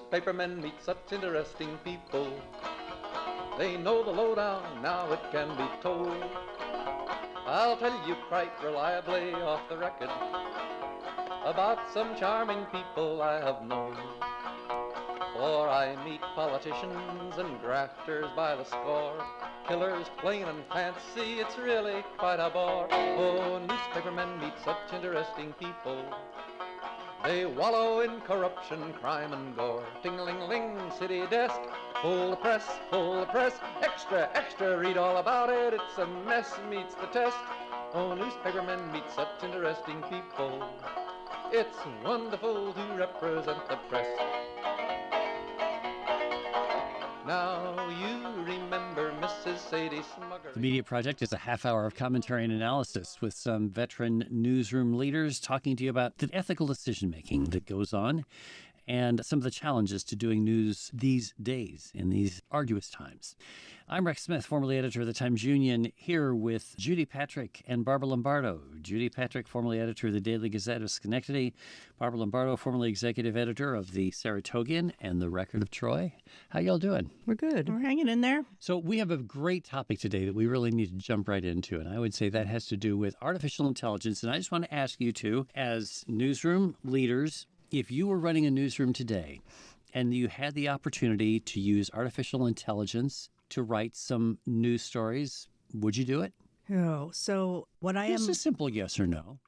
newspapermen meet such interesting people. They know the lowdown, now it can be told. I'll tell you quite reliably off the record about some charming people I have known. For I meet politicians and grafters by the score, killers plain and fancy, it's really quite a bore. Oh, newspapermen meet such interesting people. They wallow in corruption, crime and gore. Ting-a-ling-ling, city desk, full of press, extra, extra, read all about it, it's a mess, meets the test. Oh, newspapermen meet such interesting people. It's wonderful to represent the press. Now you remember Mrs. Sadie Smugger. The Media Project is a half hour of commentary and analysis with some veteran newsroom leaders talking to you about the ethical decision-making that goes on and some of the challenges to doing news these days in these arduous times. I'm Rex Smith, formerly editor of the Times-Union, here with Judy Patrick and Barbara Lombardo. Judy Patrick, formerly editor of the Daily Gazette of Schenectady. Barbara Lombardo, formerly executive editor of the Saratogian and the Record of Troy. How y'all doing? We're good. We're hanging in there. So we have a great topic today that we really need to jump right into, and I would say that has to do with artificial intelligence. And I just want to ask you two, as newsroom leaders, if you were running a newsroom today and you had the opportunity to use artificial intelligence to write some news stories, would you do it? Oh, so what I am... Just a simple yes or no.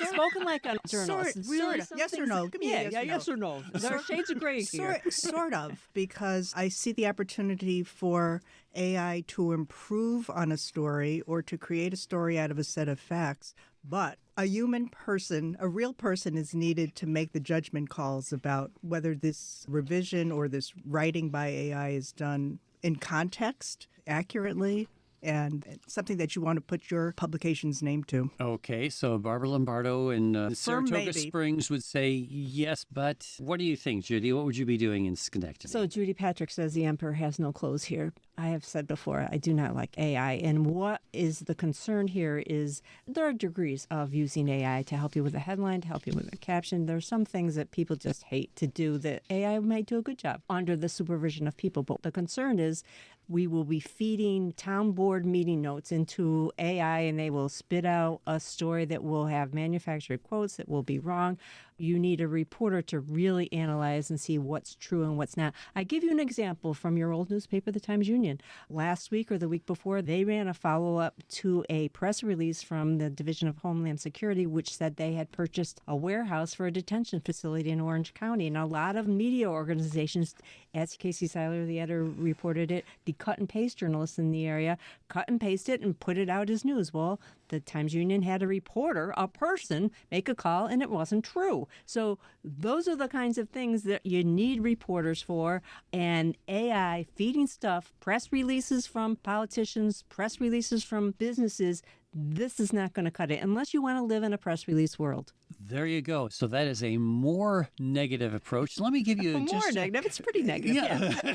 Spoken like a journalist. Sort of. Yes or no? Give me a yes or no. There are shades of gray here. Sort of, because I see the opportunity for AI to improve on a story or to create a story out of a set of facts. But a human person, a real person, is needed to make the judgment calls about whether this revision or this writing by AI is done in context, accurately, and something that you want to put your publication's name to. Okay, so Barbara Lombardo in Saratoga Springs would say yes, but what do you think, Judy? What would you be doing in Schenectady? So Judy Patrick says the emperor has no clothes here. I have said before, I do not like AI. And what is the concern here is there are degrees of using AI to help you with a headline, to help you with a caption. There are some things that people just hate to do that AI might do a good job under the supervision of people. But the concern is we will be feeding town board meeting notes into AI, and they will spit out a story that will have manufactured quotes that will be wrong. You need a reporter to really analyze and see what's true and what's not. I give you an example from your old newspaper, the Times-Union. Last week or the week before, they ran a follow-up to a press release from the Division of Homeland Security, which said they had purchased a warehouse for a detention facility in Orange County. And a lot of media organizations, as Casey Seiler, the editor, reported it, the cut-and-paste journalists in the area cut and paste it and put it out as news. Well, the Times-Union had a reporter, a person, make a call, and it wasn't true. So those are the kinds of things that you need reporters for. And AI feeding stuff, press releases from politicians, press releases from businesses, this is not going to cut it unless you want to live in a press release world. There you go. So that is a more negative approach. Let me give you more negative. It's pretty negative. Yeah.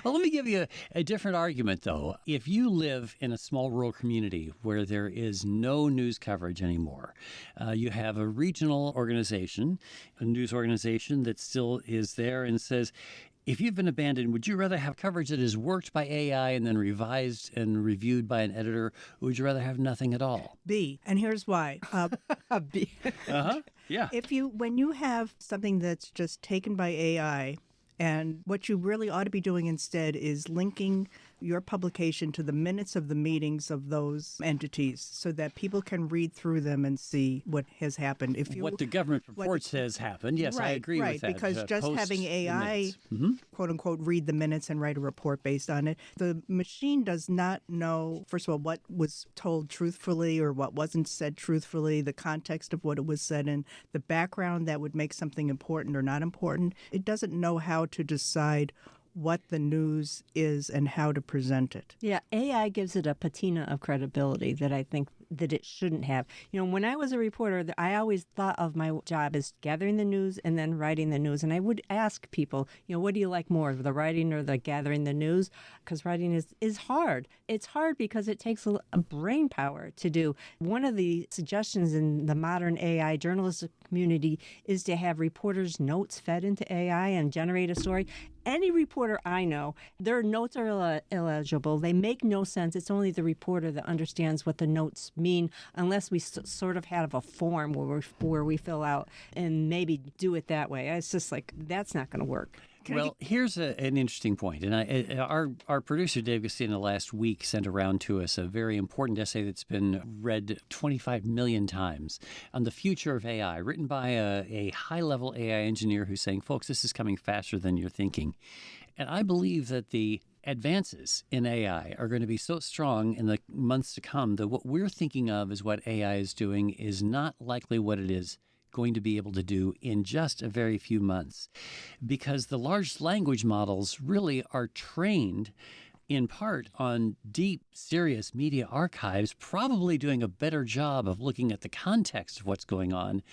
Well, let me give you a different argument, though. If you live in a small rural community where there is no news coverage anymore, you have a regional organization, a news organization that still is there and says, if you've been abandoned, would you rather have coverage that is worked by AI and then revised and reviewed by an editor, or would you rather have nothing at all? B. And here's why. B. Yeah. When you have something that's just taken by AI, and what you really ought to be doing instead is linking your publication to the minutes of the meetings of those entities so that people can read through them and see what has happened. What the government reports has happened. Yes, right, I agree with that. Right, because just having AI, quote-unquote, read the minutes and write a report based on it, the machine does not know, first of all, what was told truthfully or what wasn't said truthfully, the context of what it was said in, the background that would make something important or not important. It doesn't know how to decide what the news is and how to present it. Yeah, AI gives it a patina of credibility that I think that it shouldn't have. When I was a reporter, I always thought of my job as gathering the news and then writing the news. And I would ask people, what do you like more, the writing or the gathering the news? Because writing is hard. It's hard because it takes a brain power to do. One of the suggestions in the modern AI journalistic community is to have reporters' notes fed into AI and generate a story. Any reporter I know, their notes are illegible. They make no sense. It's only the reporter that understands what the notes mean, unless we sort of have a form where we fill out and maybe do it that way. It's just like, that's not going to work. Well, here's an interesting point. And our producer, Dave Gastina, last week sent around to us a very important essay that's been read 25 million times on the future of AI, written by a high-level AI engineer who's saying, folks, this is coming faster than you're thinking. And I believe that the advances in AI are going to be so strong in the months to come that what we're thinking of as what AI is doing is not likely what it is going to be able to do in just a very few months, because the large language models really are trained in part on deep, serious media archives, probably doing a better job of looking at the context of what's going on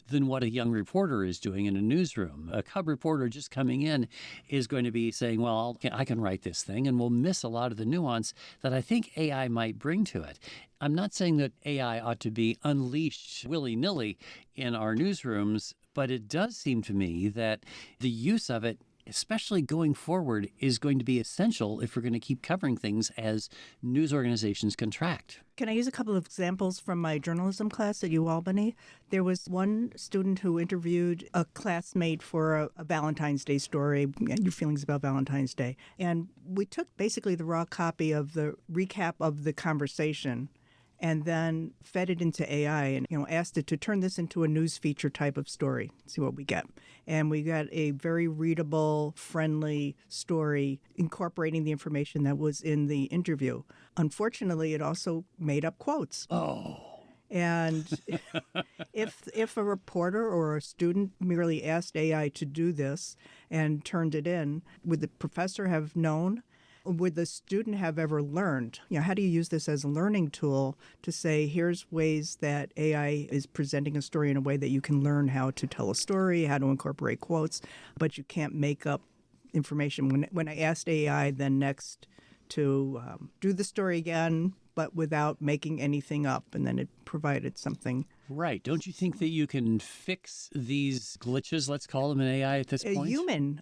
than what a young reporter is doing in a newsroom. A cub reporter just coming in is going to be saying, well, I can write this thing, and we'll miss a lot of the nuance that I think AI might bring to it. I'm not saying that AI ought to be unleashed willy-nilly in our newsrooms, but it does seem to me that the use of it, especially going forward, is going to be essential if we're going to keep covering things as news organizations contract. Can I use a couple of examples from my journalism class at UAlbany? There was one student who interviewed a classmate for a Valentine's Day story, your feelings about Valentine's Day. And we took basically the raw copy of the recap of the conversation and then fed it into AI and asked it to turn this into a news feature type of story, see what we get. And we got a very readable, friendly story incorporating the information that was in the interview. Unfortunately, it also made up quotes. Oh. And if a reporter or a student merely asked AI to do this and turned it in, would the professor have known? Would the student have ever learned? How do you use this as a learning tool to say, here's ways that AI is presenting a story in a way that you can learn how to tell a story, how to incorporate quotes, but you can't make up information. When I asked AI then next to do the story again, but without making anything up, and then it provided something. Right. Don't you think that you can fix these glitches, let's call them, in AI at this point?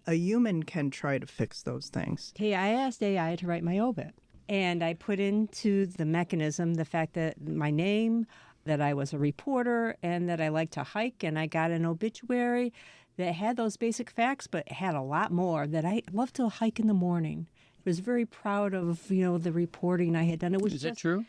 A human can try to fix those things. Hey, I asked AI to write my obit, and I put into the mechanism the fact that my name, that I was a reporter, and that I like to hike, and I got an obituary that had those basic facts, but had a lot more, that I love to hike in the morning. I was very proud of, the reporting I had done. It was Is that true?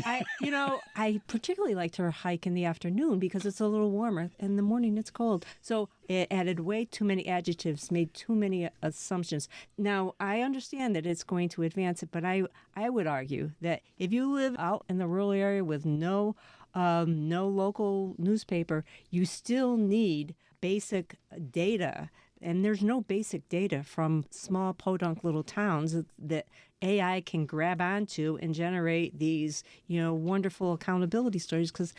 I particularly like to hike in the afternoon because it's a little warmer. In the morning, it's cold. So it added way too many adjectives, made too many assumptions. Now, I understand that it's going to advance it, but I would argue that if you live out in the rural area with no local newspaper, you still need basic data. And there's no basic data from small podunk little towns that AI can grab onto and generate these, wonderful accountability stories, because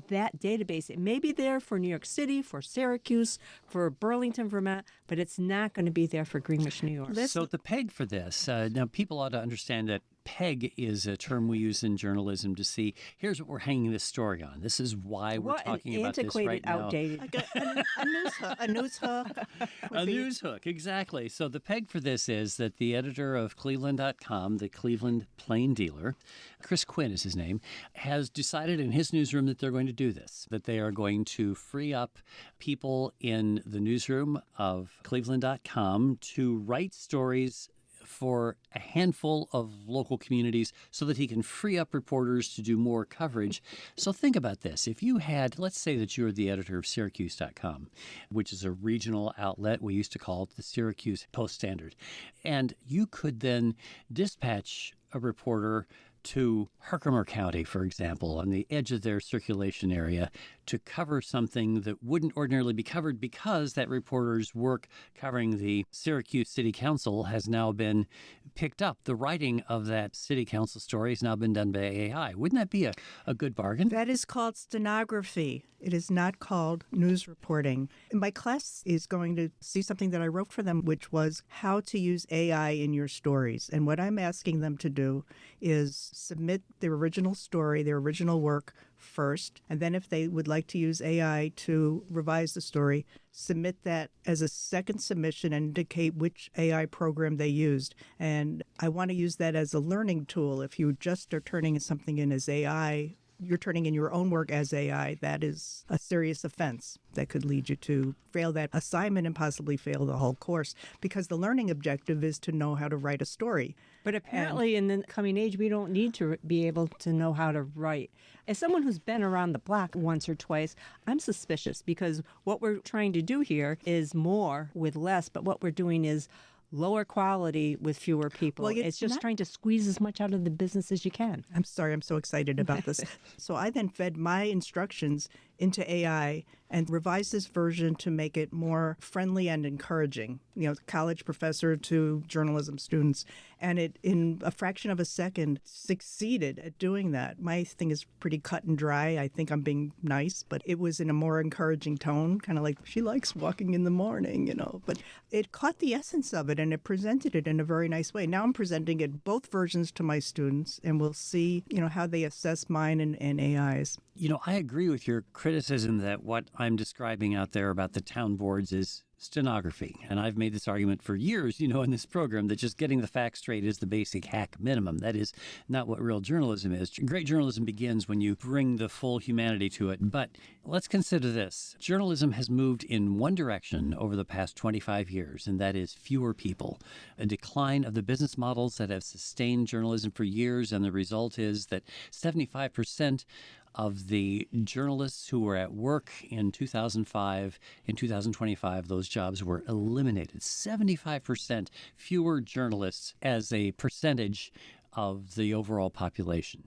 that database, it may be there for New York City, for Syracuse, for Burlington, Vermont, but it's not going to be there for Greenwich, New York. So the peg for this, now people ought to understand that peg is a term we use in journalism to see, here's what we're hanging this story on. This is why we're talking about this right now. Outdated. Like a news hook. A news hook, exactly. So the peg for this is that the editor of Cleveland.com, the Cleveland Plain Dealer, Chris Quinn is his name, has decided in his newsroom that they're going to do this, that they are going to free up people in the newsroom of Cleveland.com to write stories for a handful of local communities so that he can free up reporters to do more coverage. So think about this. If you had, let's say that you're the editor of Syracuse.com, which is a regional outlet. We used to call it the Syracuse Post-Standard. And you could then dispatch a reporter to Herkimer County, for example, on the edge of their circulation area, to cover something that wouldn't ordinarily be covered because that reporter's work covering the Syracuse City Council has now been picked up. The writing of that City Council story has now been done by AI. Wouldn't that be a good bargain? That is called stenography. It is not called news reporting. My class is going to see something that I wrote for them, which was how to use AI in your stories. And what I'm asking them to do is submit their original story, their original work first, and then if they would like to use AI to revise the story, submit that as a second submission and indicate which AI program they used. And I want to use that as a learning tool. If you just are turning something in as AI, you're turning in your own work as AI, that is a serious offense that could lead you to fail that assignment and possibly fail the whole course, because the learning objective is to know how to write a story. But apparently in the coming age, we don't need to be able to know how to write. As someone who's been around the block once or twice, I'm suspicious because what we're trying to do here is more with less, but what we're doing is lower quality with fewer people. Well, it's just trying to squeeze as much out of the business as you can. I'm sorry, I'm so excited about this. So I then fed my instructions into AI and revised this version to make it more friendly and encouraging, college professor to journalism students. And it, in a fraction of a second, succeeded at doing that. My thing is pretty cut and dry. I think I'm being nice, but it was in a more encouraging tone, kind of like she likes walking in the morning, But it caught the essence of it and it presented it in a very nice way. Now I'm presenting it both versions to my students, and we'll see, how they assess mine and AI's. I agree with your criticism that what I'm describing out there about the town boards is stenography. And I've made this argument for years, in this program, that just getting the facts straight is the basic hack minimum. That is not what real journalism is. Great journalism begins when you bring the full humanity to it. But let's consider this. Journalism has moved in one direction over the past 25 years, and that is fewer people. A decline of the business models that have sustained journalism for years, and the result is that 75% of the journalists who were at work in 2005, in 2025, those jobs were eliminated. 75% fewer journalists as a percentage of the overall population.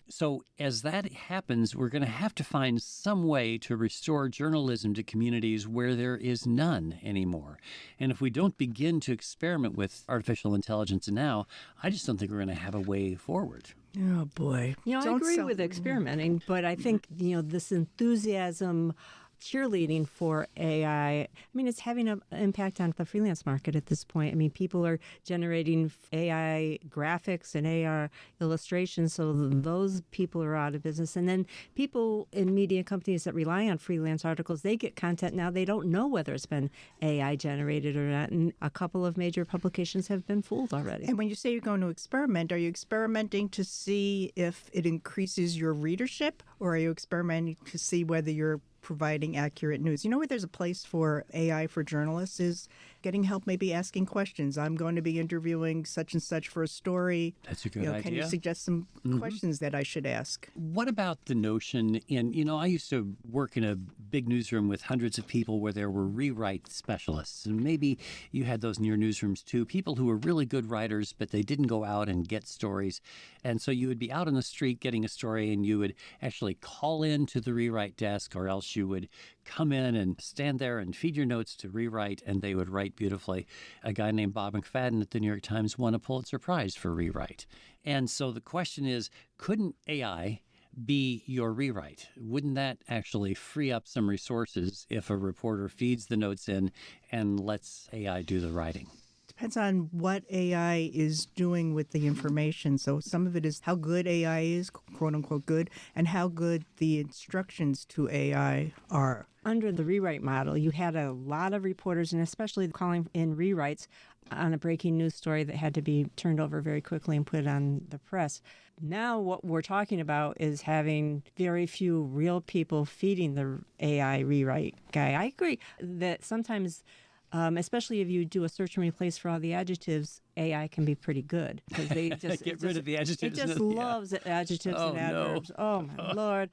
So as that happens, we're going to have to find some way to restore journalism to communities where there is none anymore. And if we don't begin to experiment with artificial intelligence now, I just don't think we're going to have a way forward. Oh, boy. I agree with experimenting, but I think, this enthusiasm cheerleading for AI, it's having an impact on the freelance market at this point. People are generating AI graphics and AR illustrations, so those people are out of business. And then people in media companies that rely on freelance articles, they get content now. They don't know whether it's been AI generated or not. And a couple of major publications have been fooled already. And when you say you're going to experiment, are you experimenting to see if it increases your readership, or are you experimenting to see whether you're providing accurate news? Where there's a place for AI for journalists is getting help, maybe asking questions. I'm going to be interviewing such and such for a story. That's a good idea. Can you suggest some questions that I should ask? What about the notion I used to work in a big newsroom with hundreds of people where there were rewrite specialists. And maybe you had those in your newsrooms too, people who were really good writers, but they didn't go out and get stories. And so you would be out on the street getting a story, and you would actually call in to the rewrite desk, or else you would come in and stand there and feed your notes to rewrite, and they would write beautifully. A guy named Bob McFadden at the New York Times won a Pulitzer Prize for rewrite. And so the question is, couldn't AI be your rewrite? Wouldn't that actually free up some resources if a reporter feeds the notes in and lets AI do the writing? Depends on what AI is doing with the information. So some of it is how good AI is, quote unquote good, and how good the instructions to AI are. Under the rewrite model, you had a lot of reporters, and especially calling in rewrites on a breaking news story that had to be turned over very quickly and put on the press. Now what we're talking about is having very few real people feeding the AI rewrite guy. I agree that sometimes especially if you do a search and replace for all the adjectives, AI can be pretty good because they just Get rid of the adjectives. It just loves adjectives Oh, and adverbs. No. Oh my Lord!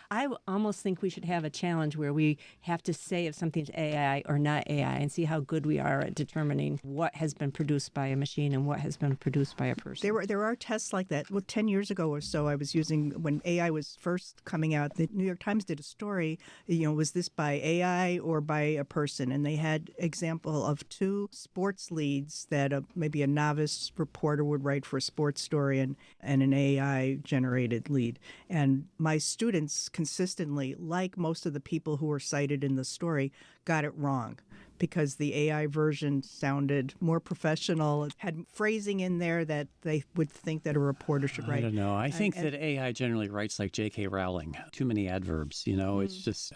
I almost think we should have a challenge where we have to say if something's AI or not AI, and see how good we are at determining what has been produced by a machine and what has been produced by a person. There are tests like that. Well, 10 years ago or so, I was using, when AI was first coming out, the New York Times did a story, was this by AI or by a person? And they had example of two sports leads that maybe a novice reporter would write for a sports story and an AI-generated lead. And my students consistently, like most of the people who were cited in the story, got it wrong because the AI version sounded more professional. It had phrasing in there that they would think that a reporter should write. I don't know. I think that AI generally writes like J.K. Rowling. Too many adverbs, It's just,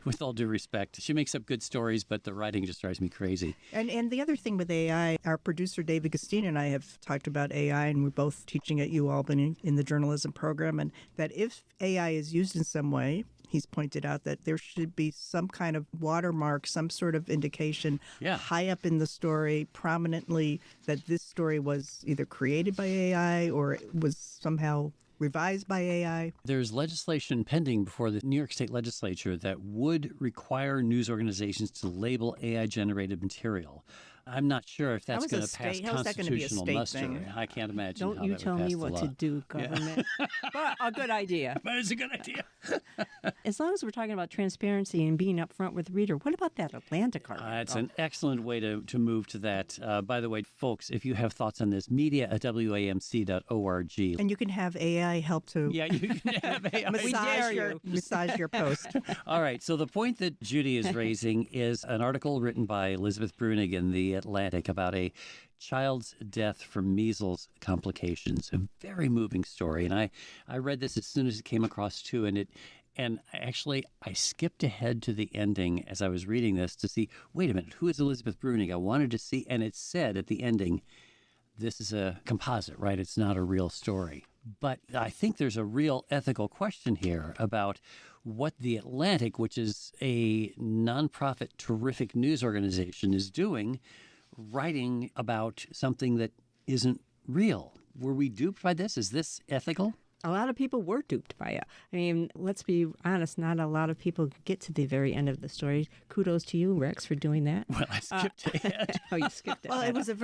with all due respect, she makes up good stories, but the writing just drives me crazy. And the other thing with AI, our producer David Gustine and I have talked about AI, and we're both teaching at UAlbany in the journalism program, and that if AI is used in some way, he's pointed out that there should be some kind of watermark, some sort of indication high up in the story, prominently, that this story was either created by AI or it was somehow revised by AI. There's legislation pending before the New York State Legislature that would require news organizations to label AI-generated material. I'm not sure if that's going to pass constitutional muster. Thing? I can't imagine. Don't you tell me what to do, government. But a good idea. But it's a good idea. As long as we're talking about transparency and being upfront with the reader, what about that Atlantic article? It's an excellent way to move to that. By the way, folks, if you have thoughts on this, media@wamc.org. And you can have AI help to you can have AI. massage your post. All right. So the point that Judy is raising is an article written by Elizabeth Brunig in the Atlantic about a child's death from measles complications. A very moving story. And I read this as soon as it came across too, and actually, I skipped ahead to the ending as I was reading this to see, wait a minute, who is Elizabeth Brunig? I wanted to see, and it said at the ending, this is a composite, right? It's not a real story. But I think there's a real ethical question here about what the Atlantic, which is a nonprofit, terrific news organization, is doing, writing about something that isn't real. Were we duped by this? Is this ethical? A lot of people were duped by it. I mean, let's be honest, not a lot of people get to the very end of the story. Kudos to you, Rex, for doing that. Well, I skipped ahead. Oh, you skipped it. Well, it was a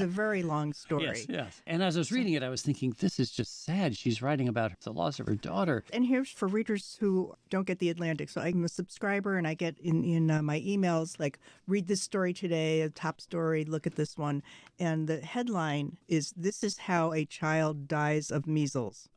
very long story. Yes. And as I was reading it, I was thinking, this is just sad. She's writing about the loss of her daughter. And here's for readers who don't get the Atlantic. So I'm a subscriber, and I get in my emails, like, read this story today, a top story, look at this one. And the headline is, "This is how a child dies of measles."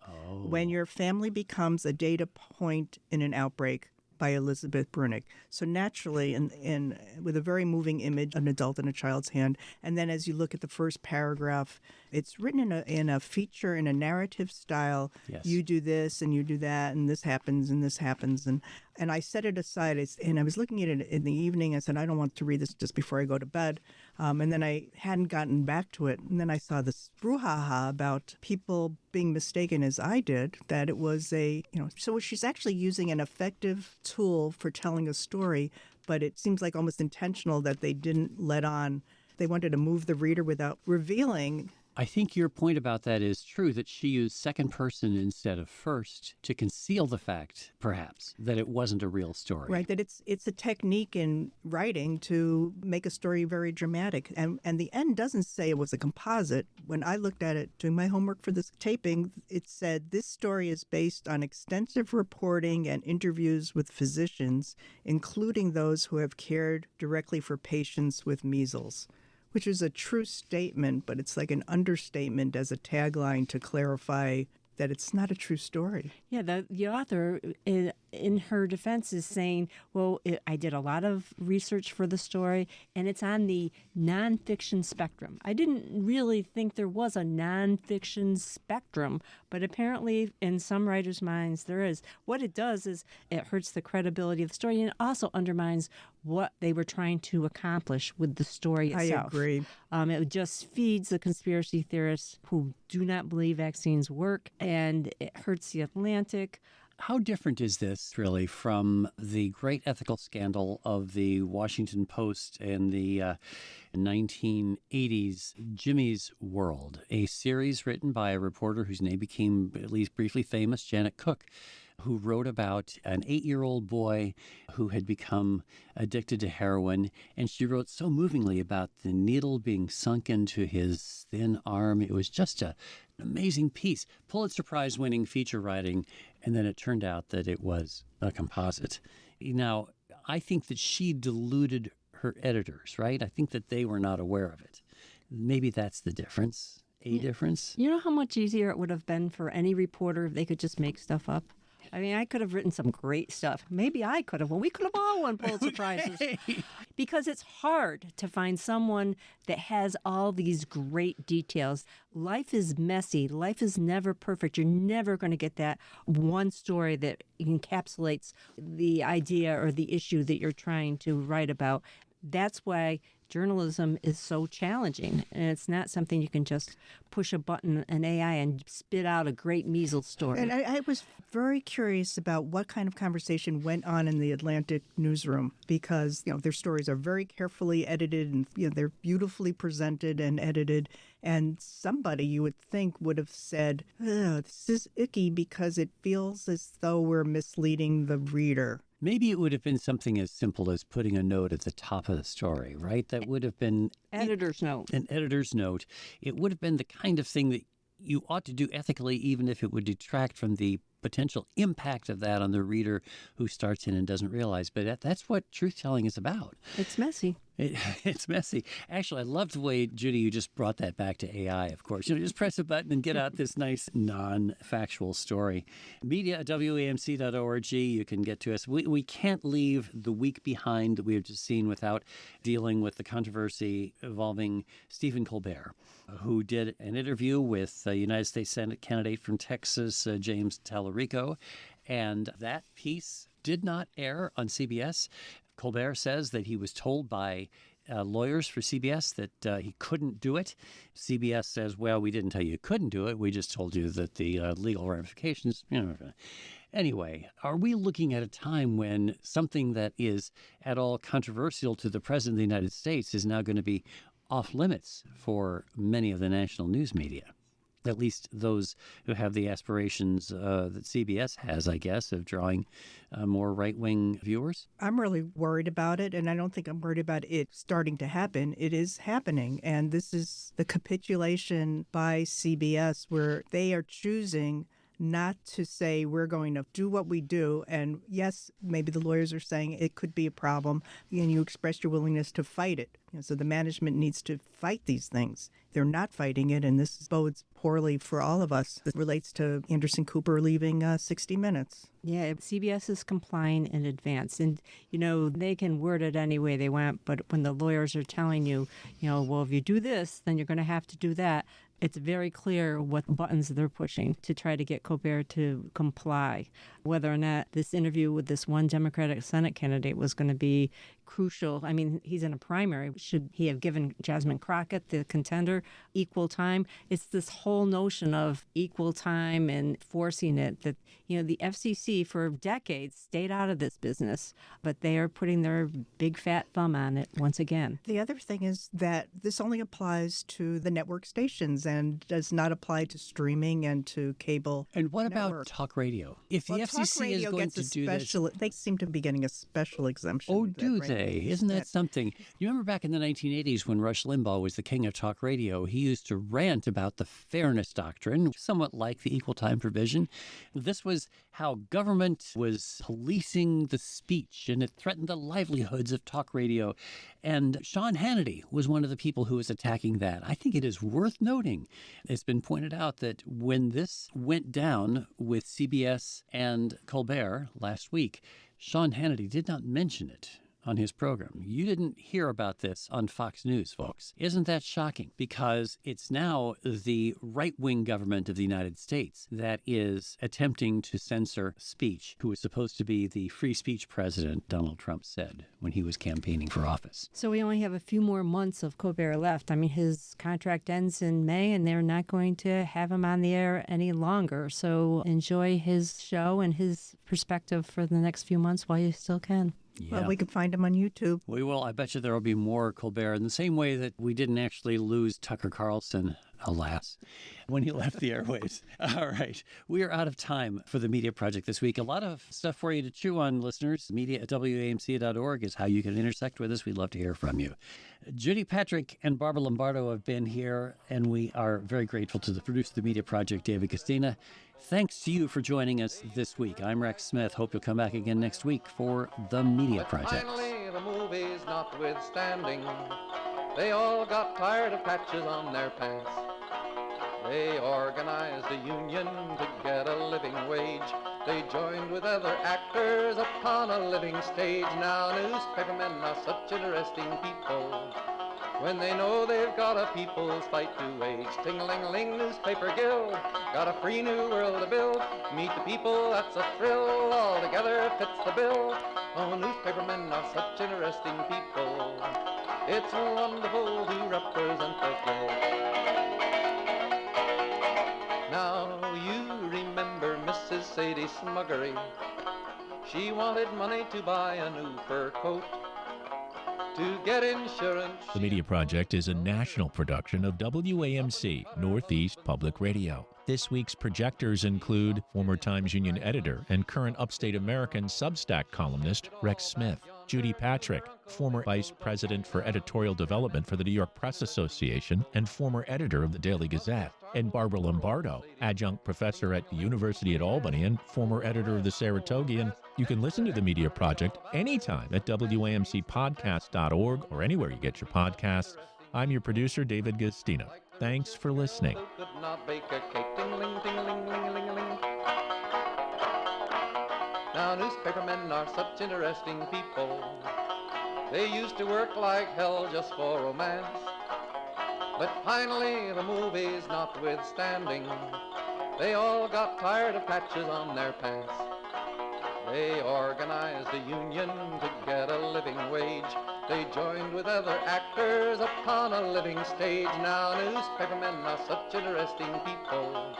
When your family becomes a data point in an outbreak, by Elizabeth Brunig. So naturally, in with a very moving image, an adult in a child's hand, and then as you look at the first paragraph, it's written in a feature, in a narrative style. Yes. You You do this and you do that, and this happens and this happens, and I set it aside. And I was looking at it in the evening. I said, I don't want to read this just before I go to bed. And then I hadn't gotten back to it. And then I saw this brouhaha about people being mistaken, as I did, that it was so she's actually using an effective tool for telling a story, but it seems like almost intentional that they didn't let on. They wanted to move the reader without revealing. I think your point about that is true, that she used second person instead of first to conceal the fact, perhaps, that it wasn't a real story. Right, that it's a technique in writing to make a story very dramatic. And the end doesn't say it was a composite. When I looked at it, doing my homework for this taping, it said, this story is based on extensive reporting and interviews with physicians, including those who have cared directly for patients with measles. Which is a true statement, but it's like an understatement as a tagline to clarify that it's not a true story. Yeah, the author, in her defense, is saying, well, I did a lot of research for the story, and it's on the nonfiction spectrum. I didn't really think there was a nonfiction spectrum, but apparently in some writers' minds there is. What it does is it hurts the credibility of the story, and it also undermines what they were trying to accomplish with the story itself. I agree. It just feeds the conspiracy theorists who do not believe vaccines work, and it hurts the Atlantic. How different is this really from the great ethical scandal of the Washington Post in the 1980s, Jimmy's World, a series written by a reporter whose name became at least briefly famous, Janet Cook, who wrote about an 8-year-old boy who had become addicted to heroin. And she wrote so movingly about the needle being sunk into his thin arm. It was just an amazing piece, Pulitzer Prize winning feature writing. And then it turned out that it was a composite. Now, I think that she deluded her editors, right? I think that they were not aware of it. Maybe that's the difference, difference. You know how much easier it would have been for any reporter if they could just make stuff up? I mean, I could have written some great stuff. Maybe I could have. Well, we could have all won Pulitzer Prizes. Because it's hard to find someone that has all these great details. Life is messy. Life is never perfect. You're never going to get that one story that encapsulates the idea or the issue that you're trying to write about. That's why journalism is so challenging, and it's not something you can just push a button, an AI, and spit out a great measles story. And I was very curious about what kind of conversation went on in the Atlantic newsroom because, their stories are very carefully edited and, they're beautifully presented and edited. And somebody you would think would have said, this is icky because it feels as though we're misleading the reader. Maybe it would have been something as simple as putting a note at the top of the story, right? That would have been editor's note. An editor's note. It would have been the kind of thing that you ought to do ethically, even if it would detract from the potential impact of that on the reader who starts in and doesn't realize. But that's what truth-telling is about. It's messy. It's messy. Actually, I love the way, Judy, you just brought that back to AI, of course. Just press a button and get out this nice non-factual story. Media at WAMC.org. You can get to us. We can't leave the week behind that we have just seen without dealing with the controversy involving Stephen Colbert, who did an interview with the United States Senate candidate from Texas, James Tallarico, and that piece did not air on CBS. Colbert says that he was told by lawyers for CBS that he couldn't do it. CBS says, well, we didn't tell you couldn't do it. We just told you that the legal ramifications. Anyway, are we looking at a time when something that is at all controversial to the President of the United States is now going to be off limits for many of the national news media? At least those who have the aspirations that CBS has, I guess, of drawing more right-wing viewers? I'm really worried about it, and I don't think I'm worried about it starting to happen. It is happening, and this is the capitulation by CBS where they are choosing not to say we're going to do what we do. And yes, maybe the lawyers are saying it could be a problem, and you express your willingness to fight it. So the management needs to fight these things. They're not fighting it, and this bodes poorly for all of us. It relates to Anderson Cooper leaving 60 Minutes. Yeah, CBS is complying in advance. And, they can word it any way they want, but when the lawyers are telling you, well, if you do this, then you're going to have to do that, it's very clear what buttons they're pushing to try to get Colbert to comply. Whether or not this interview with this one Democratic Senate candidate was going to be crucial. I mean, he's in a primary. Should he have given Jasmine Crockett, the contender, equal time? It's this whole notion of equal time and forcing it that, the FCC for decades stayed out of this business, but they are putting their big fat thumb on it once again. The other thing is that this only applies to the network stations and does not apply to streaming and to cable. And what network. about talk radio? If the FCC is going to do this, they seem to be getting a special exemption. Oh, do they? Isn't that something? You remember back in the 1980s when Rush Limbaugh was the king of talk radio, he used to rant about the fairness doctrine, somewhat like the equal time provision. This was how government was policing the speech, and it threatened the livelihoods of talk radio. And Sean Hannity was one of the people who was attacking that. I think it is worth noting, it's been pointed out that when this went down with CBS and Colbert last week, Sean Hannity did not mention it on his program. You didn't hear about this on Fox News, folks. Isn't that shocking? Because it's now the right-wing government of the United States that is attempting to censor speech, who was supposed to be the free speech president, Donald Trump said when he was campaigning for office. So we only have a few more months of Colbert left. I mean, his contract ends in May, and they're not going to have him on the air any longer. So enjoy his show and his perspective for the next few months while you still can. Yeah. Well, we can find him on YouTube. We will. I bet you there will be more Colbert in the same way that we didn't actually lose Tucker Carlson, alas, when he left the airwaves. All right. We are out of time for the Media Project this week. A lot of stuff for you to chew on, listeners. Media at WAMC.org is how you can intersect with us. We'd love to hear from you. Judy Patrick and Barbara Lombardo have been here, and we are very grateful to the producer of the Media Project, David Castina. Thanks to you for joining us this week. I'm Rex Smith. Hope you'll come back again next week for the Media Project. Finally, the movies notwithstanding, they all got tired of patches on their pants. They organized a union to get a living wage. They joined with other actors upon a living stage. Now newspapermen are such interesting people. When they know they've got a people's fight to wage. Ting-a-ling-a-ling, newspaper guild, got a free new world to build. Meet the people, that's a thrill, all together fits the bill. Oh, newspapermen are such interesting people. It's wonderful to represent the guild. Now you remember Mrs. Sadie Smuggery. She wanted money to buy a new fur coat. To get insurance. The Media Project is a national production of WAMC, Northeast Public Radio. This week's projectors include former Times Union editor and current Upstate American Substack columnist Rex Smith, Judy Patrick, former vice president for editorial development for the New York Press Association and former editor of the Daily Gazette, and Barbara Lombardo, adjunct professor at the University at Albany and former editor of the Saratogian. You can listen to the Media Project anytime at WAMCpodcast.org or anywhere you get your podcasts. I'm your producer, David Gastina. Thanks for listening. Could not bake a cake. Ting-a-ling, ting-a-ling, ling-a-ling-a-ling. Now newspapermen are such interesting people. They used to work like hell just for romance. But finally, the movies notwithstanding, they all got tired of patches on their pants. They organized a union to get a living wage. They joined with other actors upon a living stage. Now newspapermen are such interesting people.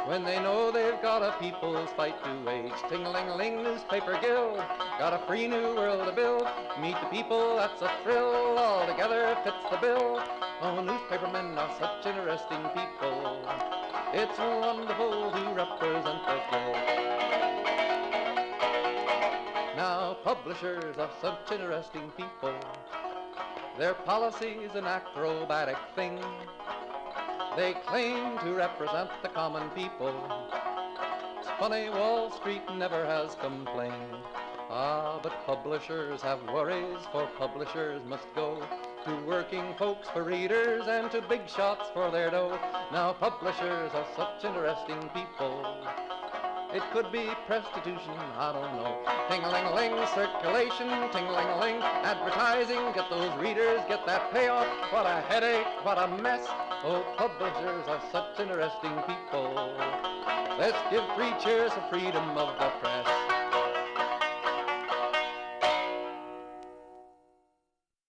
When they know they've got a people's fight to wage. Ting-a-ling-a-ling, newspaper guild, got a free new world to build. Meet the people, that's a thrill, all together fits the bill. Oh, newspapermen are such interesting people. It's wonderful to represent the guild. Now publishers are such interesting people. Their policy's an acrobatic thing. They claim to represent the common people. It's funny, Wall Street never has complained. Ah, but publishers have worries, for publishers must go to working folks for readers and to big shots for their dough. Now publishers are such interesting people. It could be prostitution, I don't know. Ting-a-ling-a-ling, circulation, ting-a-ling-a-ling, advertising, get those readers, get that payoff. What a headache, what a mess. Oh, publishers are such interesting people. Let's give 3 cheers for freedom of the press.